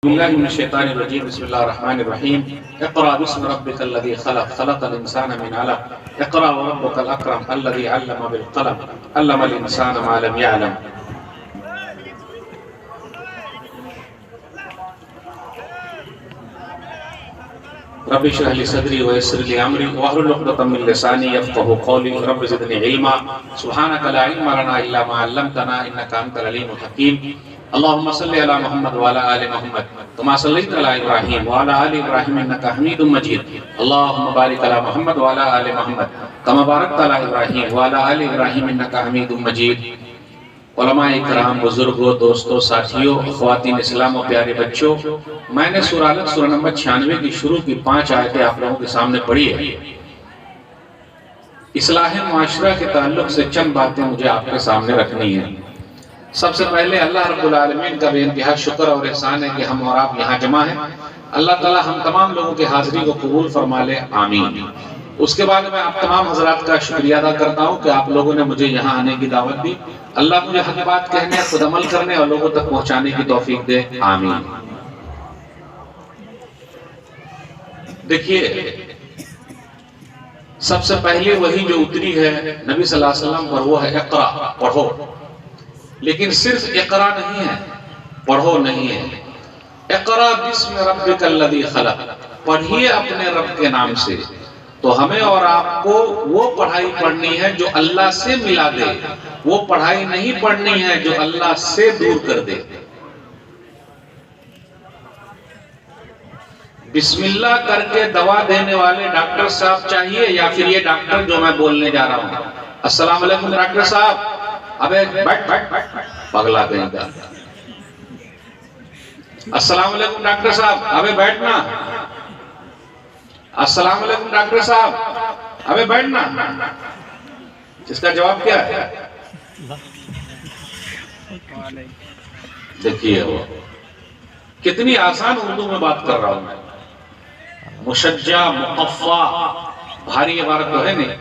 बिस्मिल्लाहि मिनश्शैतानिर रजीम बिस्मिल्लाहिर्रहमानिर्रहीम इक़रा बिस्मि रब्बिकल्लज़ी खलक़ खलक़ल इंसाना मिन अलक़ इक़रा व रब्बुकल अकरम अल्लज़ी अल्लम बिल क़लम अल्लमल इंसाना मा लम यअलम। रब्बि इश्रह ली सदरी व यस्सिर ली अमरी वहलुल उक़दतम मिन लिसानी यफ़क़हू क़ौली रब्बि ज़िदनी इल्मा सुब्हानका ला इल्मा लना इल्ला मा अल्लमतना इन्नका अंतल अलीमुल हकीम। अल्लाहुम्मा सल्लि अला मुहम्मद व अला आलि मुहम्मद कमा सल्लैता अला इब्राहीम व अला आलि इब्राहीम इन्नका हमीदुम मजीद। अल्लाहुम्मा बारिक अला मुहम्मद व अला आलि मुहम्मद कमा बारकता अला इब्राहीम व अला आलि इब्राहीम इन्नका हमीदुम मजीद। उलमाए इकराम, बुजुर्गों, दोस्तों, साथियों, ख़वातीन इस्लाम और प्यारे बच्चों, मैंने सूरह अलक़ सूरह नंबर 96 की शुरू की 5 आयतें आप लोगों के सामने पढ़ी है। इस्लाह मुआशरा के ताल्लुक से चंद बातें मुझे आपके सामने रखनी है। सबसे पहले अल्लाह रब्बुल आलमीन का बेइंतहा शुक्र और एहसान है कि हम और आप यहाँ जमा हैं। अल्लाह ताला हम तमाम लोगों की हाज़िरी को कबूल फरमा ले, आमीन। उसके बाद मैं आप तमाम हजरात का शुक्रिया अदा करता हूँ कि आप लोगों ने मुझे यहाँ आने की दावत दी। अल्लाह मुझे हक़ बात कहने, खुद अमल करने और लोगों तक पहुँचाने की तौफीक दे, आमीन। देखिए, सबसे पहले वही जो उतरी है नबी सल्लल्लाहु अलैहि वसल्लम पर, वो है इक़रा, पढ़ो। लेकिन सिर्फ इक़रा नहीं है, पढ़ो नहीं है। इक़रा बिस्मि रब्बिकल्लज़ी खलक़, पढ़िए अपने रब के नाम से। तो हमें और आपको वो पढ़ाई पढ़नी है जो अल्लाह से मिला दे, वो पढ़ाई नहीं पढ़नी है जो अल्लाह से दूर कर दे। बिस्मिल्लाह करके दवा देने वाले डॉक्टर साहब चाहिए या फिर ये डॉक्टर जो मैं बोलने जा रहा हूं? अस्सलाम वालेकुम डॉक्टर साहब। अबे बैठ बैठ पगला देगा। अस्सलाम वालेकुम डॉक्टर साहब। अबे बैठना। अस्सलाम वालेकुम डॉक्टर साहब। अबे बैठना। इसका जवाब क्या है? देखिए, वो कितनी आसान उर्दू में बात कर रहा हूं मैं। मुशज्जा, मुक़फ़्फ़ा, भारी इबारत तो है नहीं।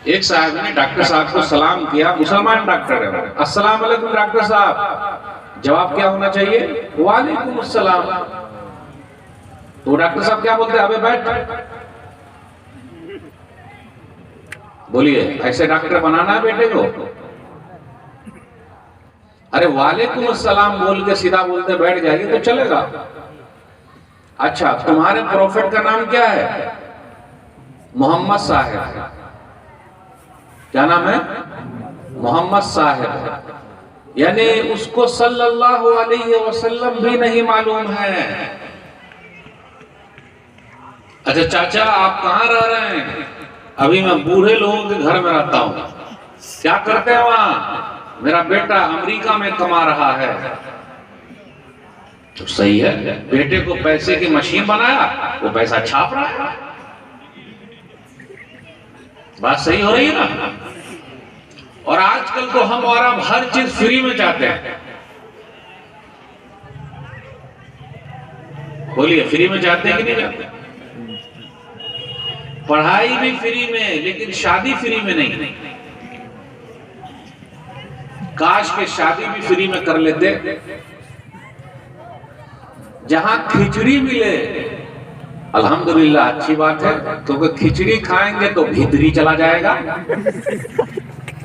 एक साहब ने डॉक्टर साहब को सलाम किया, मुसलमान डॉक्टर है। अस्सलाम वालेकुम डॉक्टर साहब। जवाब क्या होना चाहिए? वालेकुम अस्सलाम। तो डॉक्टर साहब क्या बोलते हैं? अबे बैठ। बोलिए, ऐसे डॉक्टर बनाना है बेटे को? अरे वालेकुम अस्सलाम बोल के सीधा बोलते बैठ जाइए तो चलेगा। अच्छा, तुम्हारे प्रॉफिट का नाम क्या है? मोहम्मद साहब। क्या नाम है? मोहम्मद साहब। यानी उसको सल्लल्लाहु अलैहि वसल्लम भी नहीं मालूम है। अच्छा चाचा, आप कहाँ रह रहे हैं? अभी मैं बूढ़े लोगों के घर में रहता हूँ। क्या करते हैं वहां? मेरा बेटा अमेरिका में कमा रहा है। तो सही है, बेटे को पैसे की मशीन बनाया, वो पैसा छाप रहा है। बात सही हो रही है ना? और आजकल तो हम और आप हर चीज फ्री में चाहते हैं। बोलिए, फ्री में चाहते हैं कि नहीं चाहते? पढ़ाई भी फ्री में, लेकिन शादी फ्री में नहीं। काश के शादी भी फ्री में कर लेते। जहां खिचड़ी मिले, अल्हम्दुलिल्लाह, अच्छी बात है, क्योंकि खिचड़ी खाएंगे तो भीतरी चला जाएगा।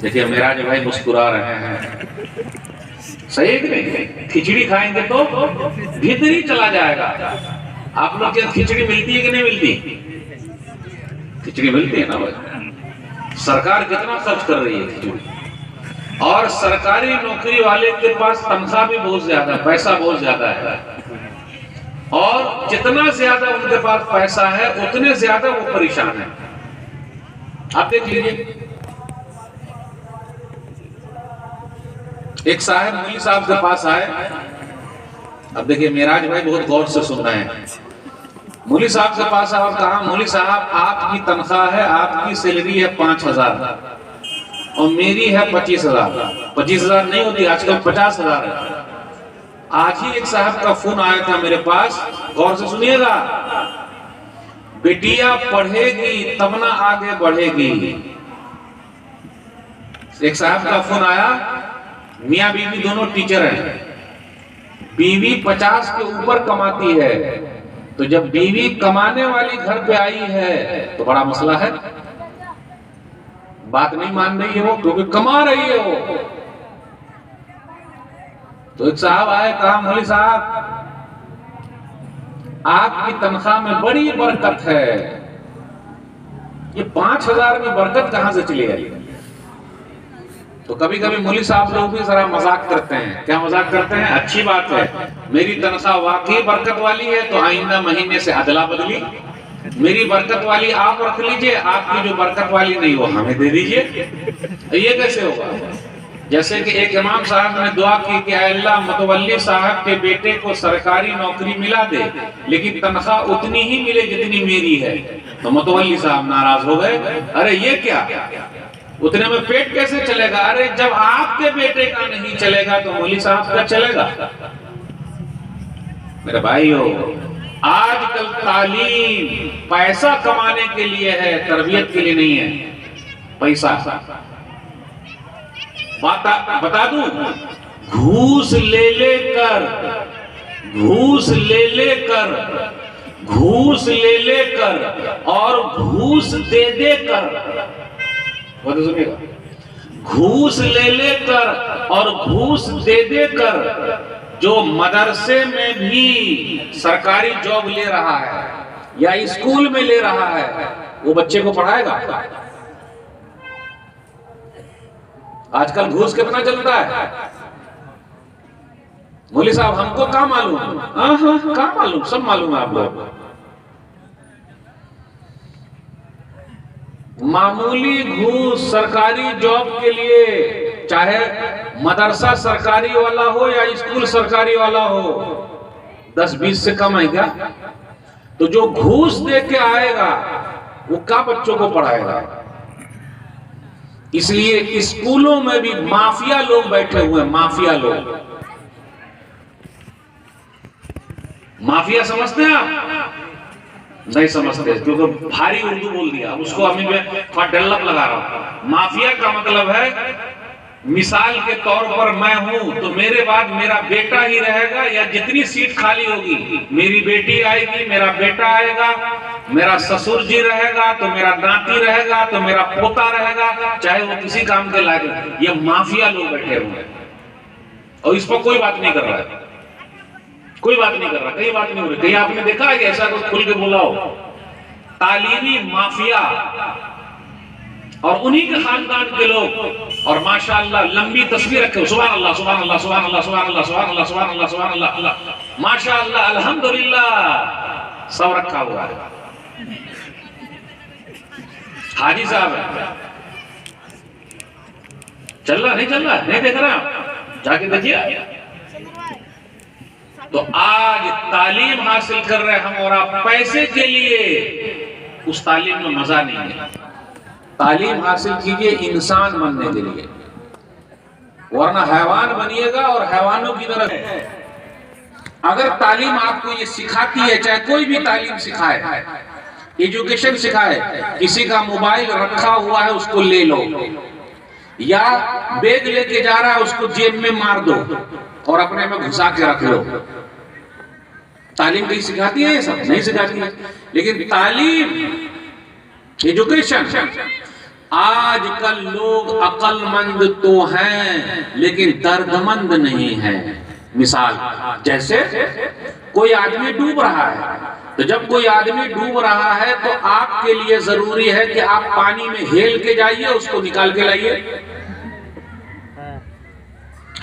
देखिए मेराज भाई मुस्कुरा रहे हैं, सही है कि नहीं? खिचड़ी खाएंगे तो भीतरी चला जाएगा। आप लोग क्या खिचड़ी मिलती है कि नहीं मिलती? खिचड़ी मिलती है ना भाई। सरकार कितना खर्च कर रही है खिचड़ी, और सरकारी नौकरी वाले के पास तनख्वाह भी बहुत ज्यादा, पैसा बहुत ज्यादा है। और जितना ज्यादा उनके पास पैसा है उतने ज्यादा वो परेशान है। आप देख लीजिए, एक साहब मौलवी साहब के पास आए। अब देखिए मेराज भाई बहुत गौर से सुन रहे हैं। मौलवी साहब के पास आए और कहा, मौलवी साहब आपकी तनख्वाह है, आपकी सैलरी है 5,000 और मेरी है 25,000। 25,000 नहीं होती आजकल, 50,000 है। आज ही एक साहब का फोन आया था मेरे पास, गौर से सुनिएगा। बेटिया पढ़ेगी तब ना आगे बढ़ेगी। एक साहब का फोन आया, मियाँ बीवी दोनों टीचर हैं। बीवी 50 के ऊपर कमाती है, तो जब बीवी कमाने वाली घर पे आई है तो बड़ा मसला है। बात नहीं मान रही है वो, क्योंकि कमा रही है वो। तो एक साहब आए, कहा मौलवी साहब आपकी तनख्वाह में बड़ी बरकत है, ये 5000 में बरकत कहां से चली आई? तो कभी कभी मौलवी साहब लोग भी जरा मजाक करते हैं। क्या मजाक करते हैं? अच्छी बात है, मेरी तनख्वाह वाकई बरकत वाली है तो आइंदा महीने से अदला बदली, मेरी बरकत वाली आप रख लीजिए, आपकी जो बरकत वाली नहीं वो हमें दे दीजिए। ये कैसे होगा? जैसे कि एक इमाम साहब ने दुआ की कि अल्लाह मुतवल्ली साहब के बेटे को सरकारी नौकरी मिला दे, लेकिन तनख्वाह उतनी ही मिले जितनी मेरी है। तो मुतवल्ली साहब नाराज हो गए, अरे ये क्या, उतने में पेट कैसे चलेगा? अरे जब आपके बेटे का नहीं चलेगा तो मौलवी साहब का चलेगा। मेरे भाइयों, आजकल तालीम पैसा कमाने के लिए है, तरबियत के लिए नहीं है। पैसा बता दूं, घूस ले लेकर घूस ले लेकर और घूस दे देकर, सुनिएगा, घूस ले लेकर और घूस दे देकर जो मदरसे में भी सरकारी जॉब ले रहा है या स्कूल में ले रहा है, वो बच्चे को पढ़ाएगा? आजकल घूस कितना चलता है? मौलवी साहब हमको क्या मालूम? हाँ, क्या मालूम, सब मालूम है आप लोग। मामूली घूस सरकारी जॉब के लिए, चाहे मदरसा सरकारी वाला हो या स्कूल सरकारी वाला हो, 10-20 से कम है क्या? तो जो घूस दे के आएगा वो क्या बच्चों को पढ़ाएगा? इसलिए स्कूलों में भी माफिया लोग बैठे हुए हैं। माफिया लोग, माफिया समझते हैं आप? नहीं समझते, क्योंकि भारी उर्दू बोल दिया। उसको अभी मैं थोड़ा डेवलप लगा रहा हूं। माफिया का मतलब है, मिसाल के तौर पर मैं हूं तो मेरे बाद मेरा बेटा ही रहेगा, या जितनी सीट खाली होगी मेरी बेटी आएगी, मेरा बेटा आएगा, मेरा ससुर जी रहेगा तो मेरा नाती रहेगा, तो मेरा पोता रहेगा, चाहे वो किसी काम के लायक। ये माफिया लोग बैठे हुए हैं और इस पर कोई बात नहीं कर रहा है, कोई बात नहीं कर रहा, कहीं बात नहीं हो रही। कहीं आपने देखा है कि ऐसा कुछ खुल के बोला हो? तालीमी माफिया और उन्हीं के खानदान के लोग, और माशाअल्लाह लंबी तस्वीर रखे, सुभान अल्लाह सुभान अल्लाह सुभान अल्लाह सुभान अल्लाह सुभान अल्लाह सुभान अल्लाह सुभान अल्लाह माशाअल्लाह अल्हम्दुलिल्लाह सब रखा हुआ है। हाजी साहब है, चल रहा नहीं चल रहा नहीं देख रहे आप? जाके देखिए। तो आज तालीम हासिल कर रहे हम और आप पैसे के लिए, उस तालीम में मजा नहीं है। तालीम हासिल कीजिए इंसान बनने के लिए, वरना हैवान बनिएगा और हैवानों की तरह। अगर तालीम आपको ये सिखाती है, चाहे कोई भी तालीम सिखाए, एजुकेशन सिखाए, किसी का मोबाइल रखा हुआ है उसको ले लो, या बैग लेके जा रहा है उसको जेब में मार दो और अपने में घुसा के रख लो। तालीम कहीं सिखाती है? ये सब नहीं सिखाती है। लेकिन तालीम, एजुकेशन, आजकल लोग अक्लमंद तो हैं लेकिन दर्दमंद नहीं है। मिसाल, जैसे कोई आदमी डूब रहा है, तो जब कोई आदमी डूब रहा है तो आपके लिए जरूरी है कि आप पानी में हेल के जाइए, उसको निकाल के लाइए,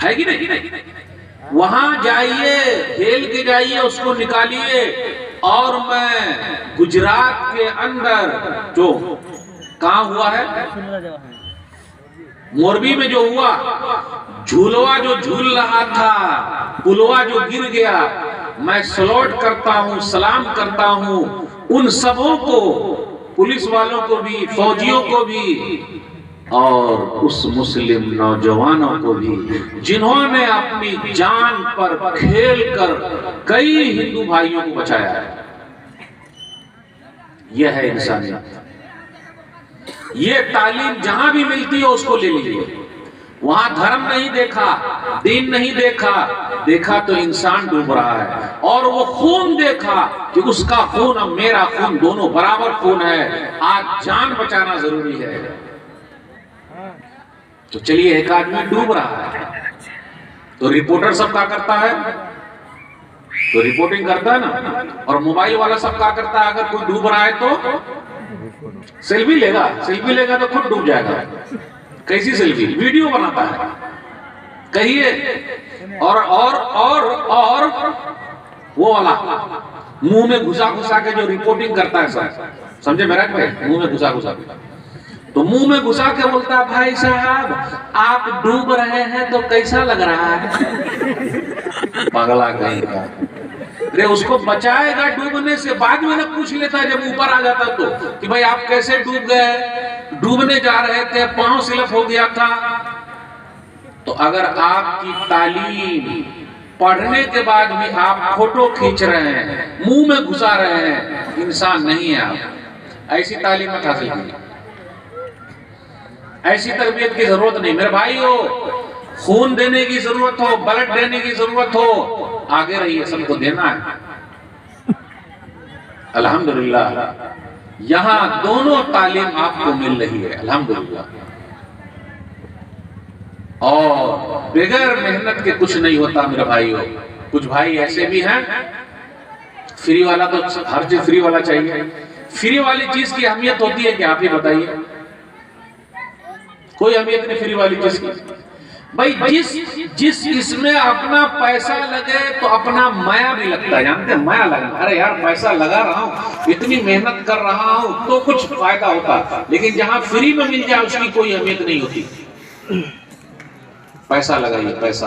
है कि नहीं? वहां जाइए, हेल के जाइए, उसको निकालिए। और मैं गुजरात के अंदर जो कहां हुआ है, मोरबी में जो हुआ, झूलवा जो झूल रहा था, पुलवा जो गिर गया, मैं सलूट करता हूं, सलाम करता हूं उन सबों को, पुलिस वालों को भी, फौजियों को भी, और उस मुस्लिम नौजवानों को भी जिन्होंने अपनी जान पर खेल कर कई हिंदू भाइयों को बचाया है। यह है इंसानियत। ये तालीम जहां भी मिलती है उसको ले लीजिए। वहां धर्म नहीं देखा, दीन नहीं देखा, देखा तो इंसान डूब रहा है, और वो खून देखा कि उसका खून और मेरा खून दोनों बराबर खून है, आज जान बचाना जरूरी है। तो चलिए, एक आदमी डूब रहा है तो रिपोर्टर सब क्या करता है, तो रिपोर्टिंग करता है ना। और मोबाइल वाला सब क्या करता है, अगर कोई डूब रहा है तो सेल्फी लेगा, सेल्फी लेगा तो खुद डूब जाएगा। कैसी सेल्फी? वीडियो बनाता है, कहिए। और वो वाला मुंह में घुसा घुसा के जो रिपोर्टिंग करता है सर, समझे मेरा भाई? मुंह में घुसा घुसा के, तो मुंह में घुसा के बोलता है, भाई साहब आप डूब रहे हैं तो कैसा लग रहा है? पगला कहीं का। अरे उसको बचाएगा डूबने से, बाद में ना पूछ लेता जब ऊपर आ जाता तो, कि भाई आप कैसे डूब गए? डूबने जा रहे थे, पांव स्लिप हो गया था। तो अगर आपकी तालीम पढ़ने के बाद भी आप फोटो खींच रहे हैं, मुंह में घुसा रहे हैं, इंसान नहीं है आप। ऐसी तालीम मत हासिल कीजिए, ऐसी तरबियत की जरूरत नहीं। मेरे भाई हो, खून देने की जरूरत हो, ब्लड देने की जरूरत हो, आगे रहिए, सबको देना है। अल्हम्दुलिल्लाह यहां दोनों तालीम आपको मिल रही है, अल्हम्दुलिल्लाह। और बगैर मेहनत के कुछ नहीं होता मेरे भाई हो। कुछ भाई ऐसे भी हैं, फ्री वाला तो हर चीज फ्री वाला चाहिए। फ्री वाली चीज की अहमियत होती है क्या, आप ही बताइए? कोई अहमियत नहीं फ्री वाली चीज की। भाई जिस इसमें अपना पैसा लगे तो अपना माया भी लगता है, जानते हैं? माया लगना, अरे यार पैसा लगा रहा हूँ, इतनी मेहनत कर रहा हूँ तो कुछ फायदा होता। लेकिन जहां फ्री में मिल जाए उसकी कोई अहमियत नहीं होती। पैसा लगाइए, पैसा।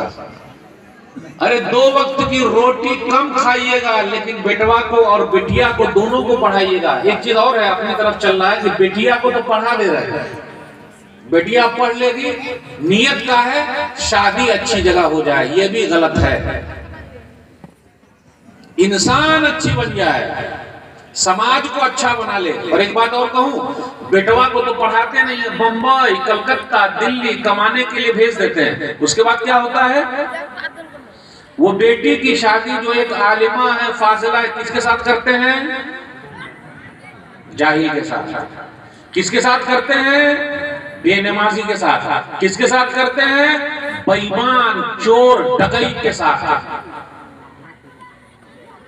अरे 2 वक्त की रोटी कम खाइएगा, लेकिन बेटवा को और बेटिया को दोनों को पढ़ाइएगा। एक चीज और है, अपनी तरफ चल रहा है कि बेटिया को तो पढ़ा दे रहे हैं, बेटिया पढ़ लेगी, नियत का है शादी अच्छी जगह हो जाए, ये भी गलत है। इंसान अच्छी बन जाए, समाज को अच्छा बना ले। और एक बात और कहूं, बेटवा को तो पढ़ाते नहीं है, बंबई, कलकत्ता, दिल्ली कमाने के लिए भेज देते हैं। उसके बाद क्या होता है, वो बेटी की शादी जो एक आलिमा है, फाजिला है, किसके साथ करते हैं? जाहिल के साथ। किसके साथ करते हैं? बेनमाजी के साथ। किसके साथ करते हैं? बेईमान, चोर, डकैत के साथ।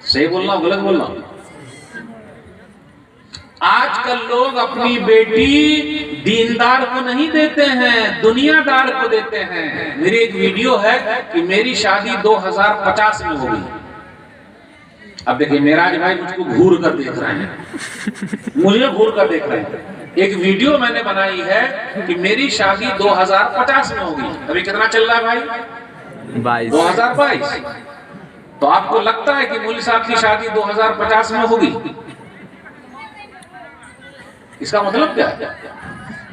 सही बोल रहा हूं, गलत बोल रहा हूं? आजकल लोग अपनी बेटी दीनदार को नहीं देते हैं, दुनियादार को देते हैं। मेरी एक वीडियो है कि मेरी शादी 2050 में होगी। अब देखिए, मेराज भाई मुझको घूर कर देख रहे हैं, मुझे घूर कर देख रहे हैं। एक वीडियो मैंने बनाई है कि मेरी शादी 2050 में होगी। अभी कितना चल रहा है भाई? 2022। तो आपको लगता है कि मौलवी साहब की शादी 2050 में होगी? इसका मतलब क्या है?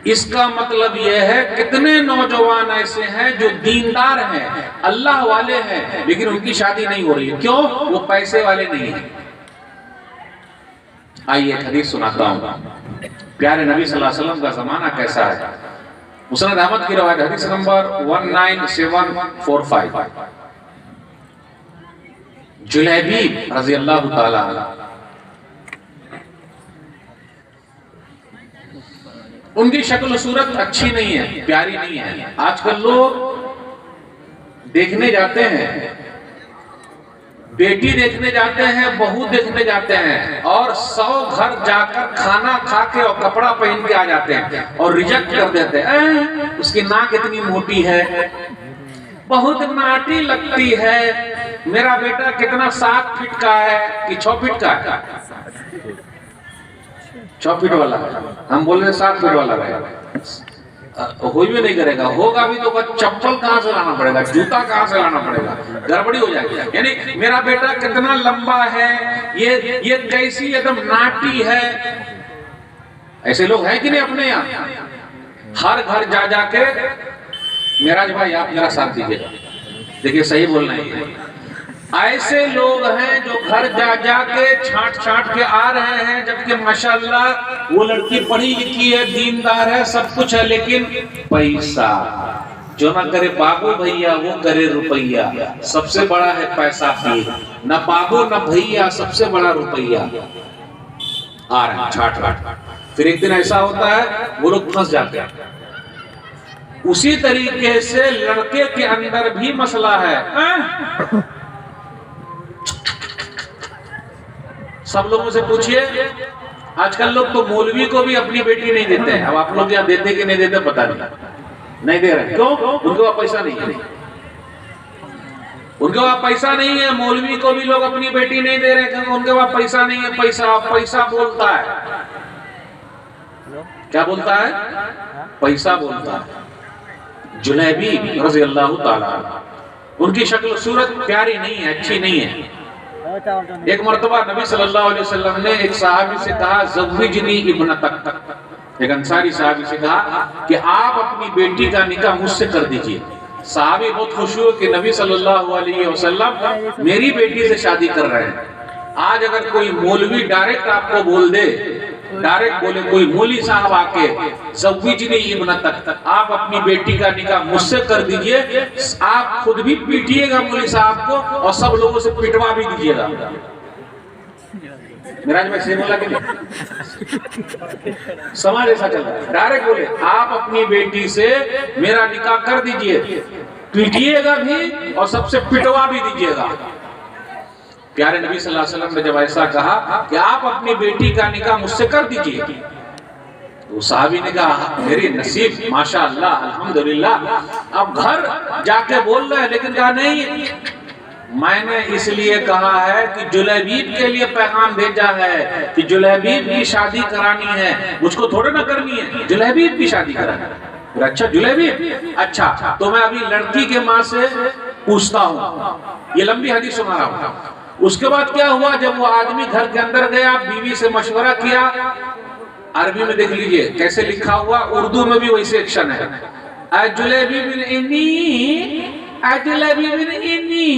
इसका मतलब यह है, कितने नौजवान ऐसे हैं जो दीनदार हैं, अल्लाह वाले हैं, लेकिन उनकी शादी नहीं हो रही है। क्यों? वो पैसे वाले नहीं है। आइए एक हदीस सुनाता हूं, प्यारे नबी सल्लल्लाहु अलैहि वसल्लम का जमाना कैसा है। मुस्नद अहमद की रवायत, हदीस नंबर 19745, जुलैबीब रज़ी अल्लाह ताला अन्हु, उनकी शक्ल सूरत अच्छी नहीं है, प्यारी नहीं है। आजकल लोग देखने जाते हैं, बेटी देखने जाते हैं, बहू देखने जाते हैं, और 100 घर जाकर खाना खा के और कपड़ा पहन के आ जाते हैं और रिजेक्ट कर देते हैं। उसकी नाक इतनी मोटी है, बहुत नाटी लगती है, मेरा बेटा कितना 7 फीट का है कि 6 फीट का है? 6 फीट वाला है, हम बोल रहे 7 फीट वाला है। हो भी नहीं करेगा, होगा भी तो चप्पल कहां से लाना पड़ेगा, जूता कहां से लाना पड़ेगा, गड़बड़ी हो जाएगी। यानी मेरा बेटा कितना लंबा है, ये कैसी एकदम नाटी है। ऐसे लोग हैं कि नहीं अपने यहाँ? हर घर जा जाके, मेराज भाई आप मेरा साथ दीजिएगा, देखिए सही बोलना है। ऐसे लोग हैं जो घर जा जाके छांट के आ रहे हैं, जबकि माशाल्लाह वो लड़की पढ़ी लिखी है, दीनदार है, सब कुछ है, लेकिन पैसा जो ना करे बाबू भैया वो करे रुपैया, सबसे बड़ा है पैसा पीर, न बाबू न भैया सबसे बड़ा रुपैया। आ रहे हैं छाट छाट। फिर एक दिन ऐसा होता है वो लोग फंस जाते हैं। उसी तरीके से लड़के के अंदर भी मसला है। सब लोगों से पूछिए, आजकल लोग तो मौलवी को भी अपनी बेटी नहीं देते हैं। अब आप लोग यहाँ देते कि नहीं देते पता नहीं दे रहे। क्यों? उनके पास पैसा नहीं है। उनके पास पैसा नहीं है। मौलवी को भी लोग अपनी बेटी नहीं दे रहे क्योंकि उनके पास पैसा नहीं है। पैसा बोलता है। क्या बोलता है? पैसा बोलता है। जुलैबी रज़ी अल्लाह ताला, उनकी शक्ल सूरत प्यारी नहीं है, अच्छी नहीं है। एक मर्तबा नबी सल्लल्लाहु अलैहि वसल्लम ने एक सहाबी से कहा, ज़व्विजनी इब्नतक। एक अंसारी सहाबी से कहा कि आप अपनी बेटी का निकाह मुझसे कर दीजिए। सहाबी बहुत खुश हुए कि नबी सल्लल्लाहु अलैहि वसल्लम मेरी बेटी से शादी कर रहे हैं। आज अगर कोई मौलवी डायरेक्ट आपको बोल दे, डायरेक्ट बोले कोई मौली साहब आके, ज़व्विजनी इब्नतक, आप अपनी बेटी का निकाह मुझसे कर दीजिए, आप खुद भी पीटिएगा मौली साहब को और सब लोगों से पिटवा भी दीजिएगा। मिराज भाई सही बोला कि नहीं? समाज ऐसा चल रहा है। डायरेक्ट बोले आप अपनी बेटी से मेरा निकाह कर दीजिए, पीटिएगा भी और सबसे पिटवा भी दीजिएगा। प्यारे नबी सल्लल्लाहु अलैहि वसल्लम ने जब ऐसा कहा कि आप अपनी बेटी का निकाह मुझसे कर दीजिए, तो सहाबी ने कहा मेरी नसीब माशाअल्लाह अल्हम्दुलिल्लाह। अब घर जाके बोल रहे हैं, लेकिन कहा नहीं, मैंने इसलिए कहा है कि जुलैबीब के लिए पैगाम भेजा है कि जुलैबीब की शादी करानी है, मुझको थोड़े ना करनी है, जुलैबीब की शादी करानी है। अच्छा जुलैबीब, अच्छा तो मैं अभी लड़की के माँ से पूछता हूँ। ये लंबी हदीस सुना रहा हूँ। उसके बाद क्या हुआ, जब वो आदमी घर के अंदर गया, बीवी से मशवरा किया। अरबी में देख लीजिए कैसे लिखा हुआ, उर्दू में भी वैसे एक्शन है। जुलैबीब इन्नी, जुलैबीब इन्नी,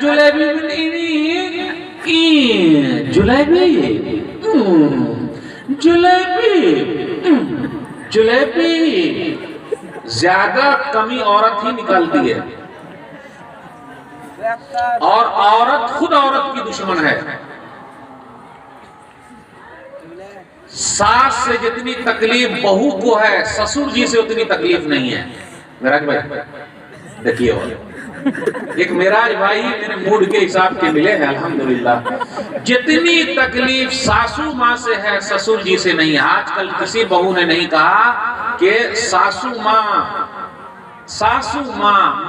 जुलैबीब इन्नी, जुलैबी ज्यादा कमी औरत ही निकालती है, और औरत खुद औरत की दुश्मन है। सास से जितनी तकलीफ बहू को है, ससुर जी से उतनी तकलीफ नहीं है। मेराज भाई देखिए, और एक मेराज भाई मेरे मूड के हिसाब के मिले हैं अल्हम्दुलिल्लाह। जितनी तकलीफ सासू माँ से है, ससुर जी से नहीं है। आजकल किसी बहू ने नहीं कहा कि सासू माँ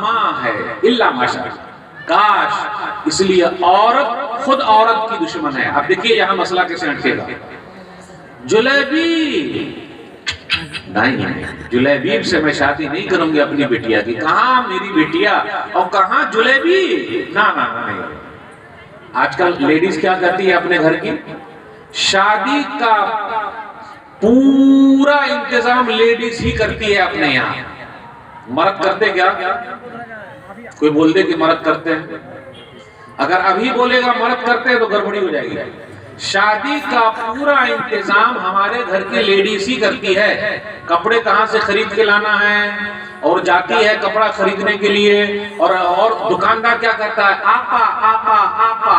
माँ है, इल्ला माशाअल्लाह, काश। इसलिए औरत खुद औरत की दुश्मन है। अब देखिए यहां मसला कैसे अटकेगा। जुलैबी नहीं, जुलैबीब से मैं शादी नहीं करूंगी अपनी बिटिया की। कहां मेरी बिटिया और कहां जुलैबी? ना ना नहीं। आजकल लेडीज क्या करती है अपने घर की? शादी का पूरा इंतजाम लेडीज ही करती है अपने यहाँ। मर्द करते क्या? कोई बोल दे कि मर्द करते हैं, अगर अभी बोलेगा मर्द करते हैं तो गड़बड़ी हो जाएगी। शादी का पूरा इंतजाम हमारे घर की लेडीज ही करती है। कपड़े कहाँ से खरीद के लाना है, और जाती है कपड़ा खरीदने के लिए, और दुकानदार क्या करता है? आपा आपा आपा,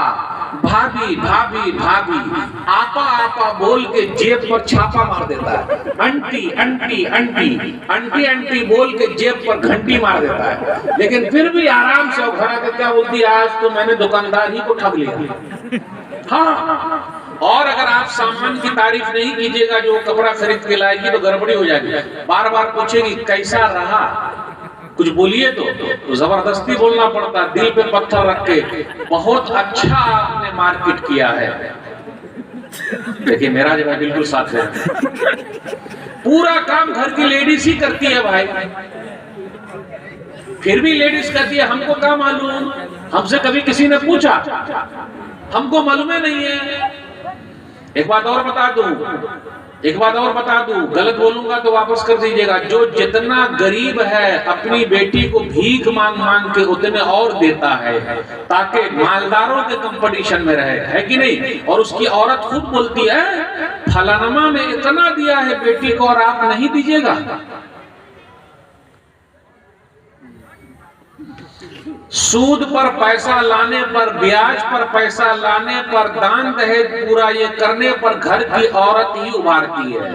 भाभी भाभी भाभी, आपा आपा बोल के जेब पर छापा मार देता है। Aunty aunty aunty aunty aunty बोल के जेब पर घंटी मार देता है। लेकिन फिर भी आराम से घर आकर क्या बोलती है? आज तो मैंने दुकानदार ही को ठग लिया। हाँ, और अगर आप सामान की तारीफ नहीं कीजिएगा जो कपड़ा खरीद के लाएगी तो गड़बड़ी हो जाएगी। बार बार पूछेगी कैसा रहा, कुछ बोलिए तो जबरदस्ती बोलना पड़ता, दिल पे पत्थर रख के। बहुत अच्छा आपने मार्केट किया है। देखिए मेरा जो है बिल्कुल साथ है। पूरा काम घर की लेडीज ही करती है भाई। फिर भी लेडीज कहती है हमको क्या मालूम, हमसे कभी किसी ने पूछा, हमको मालूम नहीं है। एक बात और बता दूं, गलत बोलूंगा तो वापस कर दीजिएगा। जो जितना गरीब है अपनी बेटी को भीख मांग मांग के उतने और देता है ताकि मालदारों के कंपटीशन में रहे, है कि नहीं? और उसकी औरत खुद बोलती है फलानमा ने इतना दिया है बेटी को और आप नहीं दीजिएगा। सूद पर पैसा लाने पर, ब्याज पर पैसा लाने पर, दान दहेज पूरा ये करने पर घर की औरत ही उभारती है।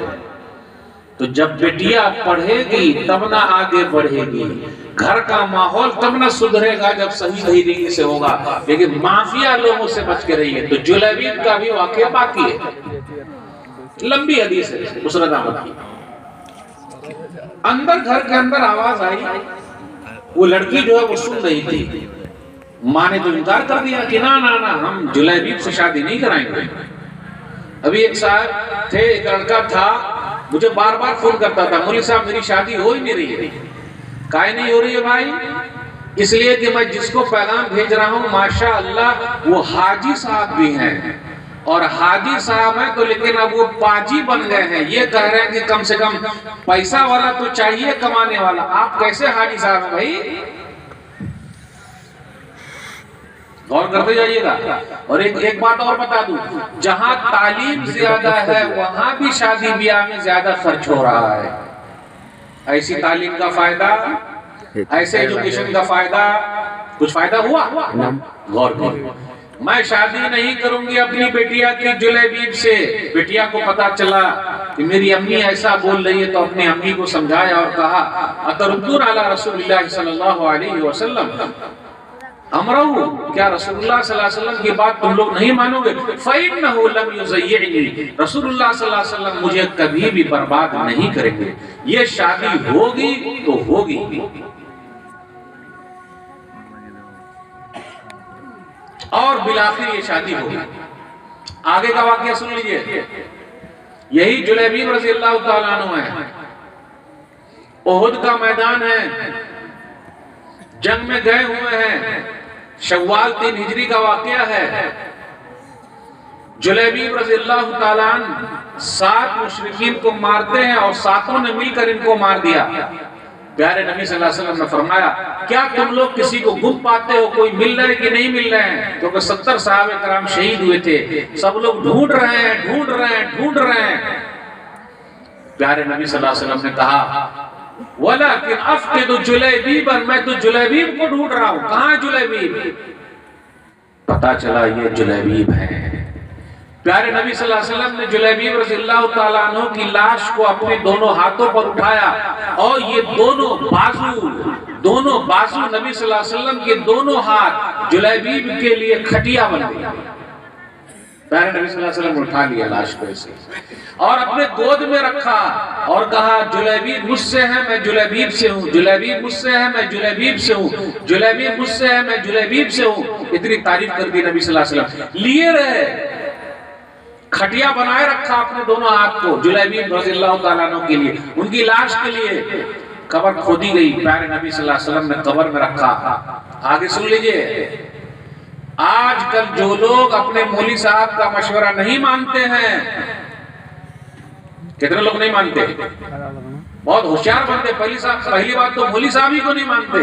तो जब बेटियां पढ़ेगी तब ना आगे बढ़ेगी, घर का माहौल तब ना सुधरेगा जब सही तरीके से होगा। लेकिन माफिया लोगों से बच के रहिए। तो जुलैबीब का भी वाकया बाकी है, लंबी हदीस है उसरत अहमद की। अंदर घर के अंदर आवाज आई, वो लड़की जो है वो सुन रही थी। माँ ने तो इनकार कर दिया कि ना ना ना, हम जुलैबीब से शादी नहीं कराएंगे। अभी एक साहब थे, एक लड़का था, मुझे बार बार फोन करता था, मौलवी साहब मेरी शादी हो ही नहीं रही है। काहे नहीं हो रही है भाई? इसलिए कि मैं जिसको पैगाम भेज रहा हूँ माशा अल्लाह वो हाजी साहब भी हैं, और हाजी साहब हैं तो लेकिन अब वो पाजी बन गए हैं। ये कह रहे हैं कि कम से कम पैसा वाला तो चाहिए कमाने वाला। आप कैसे हाजी साहब हैं भाई? गौर करते जाइएगा। और एक बात और बता दूं, जहां तालीम ज्यादा है वहां भी शादी ब्याह में ज्यादा खर्च हो रहा है। ऐसी तालीम का फायदा, ऐसे एजुकेशन का फायदा, कुछ फायदा हुआ? गौर करो। मैं शादी नहीं करूंगी अपनी बेटिया की जुलैबीब से। बेटिया को पता चला कि मेरी अम्मी ऐसा बोल रही है तो अपनी अम्मी को समझाया और कहा, अतरुद्दून अला रसूलिल्लाह सल्लल्लाहु अलैहि वसल्लम, अमरहू, क्या रसूलुल्लाह सल्लल्लाहु अलैहि वसल्लम की बात तुम लोग नहीं मानोगे? फ़इन्नहु लम युज़य्यिनी, रसूलुल्लाह सल्लल्लाहु अलैहि वसल्लम मुझे कभी भी बर्बाद नहीं करेंगे। ये शादी होगी तो होगी। और बिलाखिर ये शादी होगी। आगे का वाकया सुन लीजिए। यही जुलैबीब रज़ी अल्लाह तआला अन्हु है। ओहुद का मैदान है, जंग में गए हुए हैं। शव्वाल 3 हिजरी का वाकया है। जुलैबीब रज़ी अल्लाह तआला अन्हु 7 मुशरिकीन को मारते हैं और 7ओं ने मिलकर इनको मार दिया। प्यारे नबी सल्लल्लाहु अलैहि वसल्लम ने फरमाया, क्या तुम लोग किसी को गुम पाते हो? कोई मिल रहे कि नहीं मिल रहे हैं? क्योंकि 70 सहाबे कराम शहीद हुए थे। सब लोग ढूंढ रहे हैं, ढूंढ रहे हैं, ढूंढ रहे हैं। प्यारे नबी सल्लल्लाहु अलैहि वसल्लम ने कहा, वलाकिन अफ़क़िदु जुलैबीब, मैं तो जुलैबीब को ढूंढ रहा हूं। कहां जुलैबीब? पता चला ये जुलैबीब है। प्यारे नबी सल्लल्लाहु अलैहि वसल्लम ने जुलैबीब रज़ियल्लाहु ताला अन्हु की लाश को अपने दोनों हाथों पर उठाया और ये दोनों बाजू नबी सल्लल्लाहु अलैहि वसल्लम के दोनों हाथ जुलैबीब के लिए खटिया बन गए। प्यारे नबी सल्लल्लाहु अलैहि वसल्लम उठा लिया लाश को ऐसे और अपने गोद में रखा और कहा, जुलैबीब मुझसे है, मैं जुलैबीब से हूँ। जुलैबीब मुझसे है, मैं जुलैबीब से हूँ। जुलैबीब मुझसे है, मैं जुलैबीब से हूँ। इतनी तारीफ कर दी नबी सल्लल्लाहु अलैहि वसल्लम। लिए रहे, खटिया बनाए रखा अपने दोनों हाथ को जुलैबीब रज़ियल्लाहु ताला अन्हु के लिए, उनकी लाश के लिए। कब्र खोदी गई, प्यारे नबी सल्लल्लाहु अलैहि वसल्लम ने कब्र में रखा। आगे सुन लीजिए। आजकल जो लोग अपने मौलवी साहब का मशवरा नहीं मानते हैं, कितने लोग नहीं मानते? बहुत होशियार बनते। पहली बात तो मौलवी साहब ही को नहीं मानते।